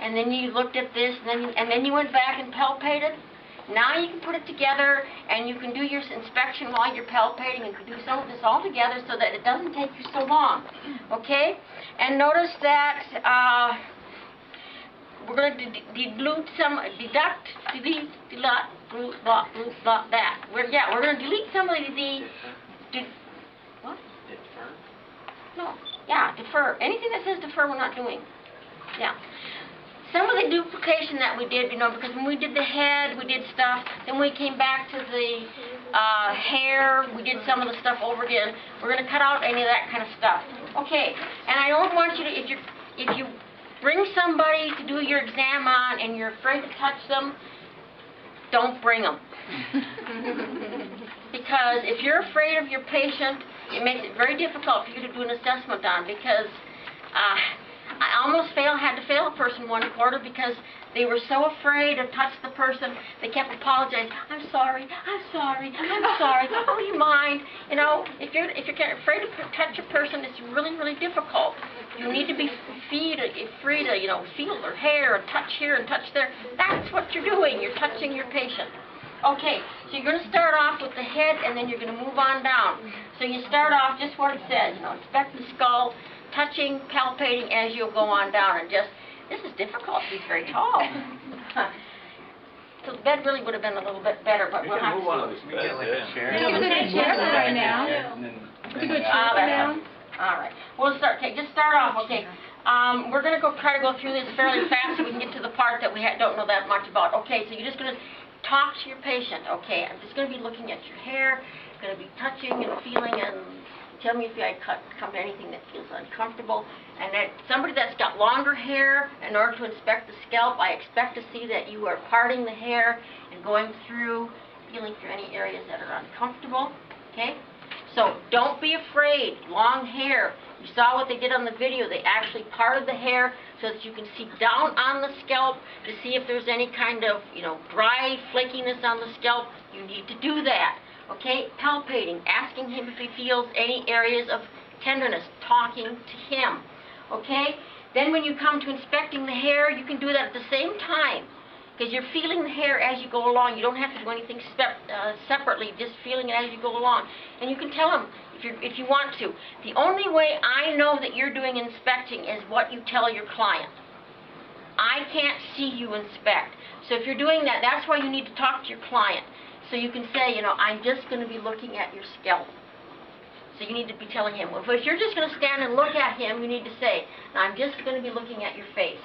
and then you looked at this, and then you went back and palpated. Now you can put it together, and you can do your inspection while you're palpating, and you can do some of this all together so that it doesn't take you so long. Okay? And notice that we're going to deduct, that. We're going to delete some of what? Defer? No. Yeah, defer. Anything that says defer, we're not doing. Yeah. Some of the duplication that we did, because when we did the head, we did stuff, then we came back to the hair, we did some of the stuff over again. We're going to cut out any of that kind of stuff. Okay, and I don't want you to, if you bring somebody to do your exam on and you're afraid to touch them, don't bring them. Because if you're afraid of your patient, it makes it very difficult for you to do an assessment on, because I almost had to fail a person one quarter because they were so afraid to touch the person. They kept apologizing. I'm sorry. Oh, you mind? If you're afraid to touch a person, it's really, really difficult. You need to be free to, feel their hair and touch here and touch there. That's what you're doing. You're touching your patient. Okay, so you're going to start off with the head, and then you're going to move on down. So you start off just what it says, inspect the skull, touching, palpating as you'll go on down, and this is difficult. He's very tall. So the bed really would have been a little bit better, but we'll have to move on. We get like a chair. Yeah, we're going to chair right now. All right. We'll start. Okay, just start off. Okay. We're going to try to go through this fairly fast so we can get to the part that we don't know that much about. Okay, so you're just going to talk to your patient. Okay, I'm just going to be looking at your hair, going to be touching and feeling, and tell me if I come to anything that feels uncomfortable. And that somebody that's got longer hair, in order to inspect the scalp, I expect to see that you are parting the hair and going through, feeling through any areas that are uncomfortable. Okay? So don't be afraid. Long hair. You saw what they did on the video. They actually parted the hair so that you can see down on the scalp to see if there's any kind of, dry flakiness on the scalp. You need to do that. Okay? Palpating, asking him if he feels any areas of tenderness, talking to him. Okay? Then when you come to inspecting the hair, you can do that at the same time, because you're feeling the hair as you go along. You don't have to do anything separately, just feeling it as you go along. And you can tell him if you want to. The only way I know that you're doing inspecting is what you tell your client. I can't see you inspect. So if you're doing that, that's why you need to talk to your client. So you can say, I'm just going to be looking at your scalp. So you need to be telling him. Well, if you're just going to stand and look at him, you need to say, I'm just going to be looking at your face.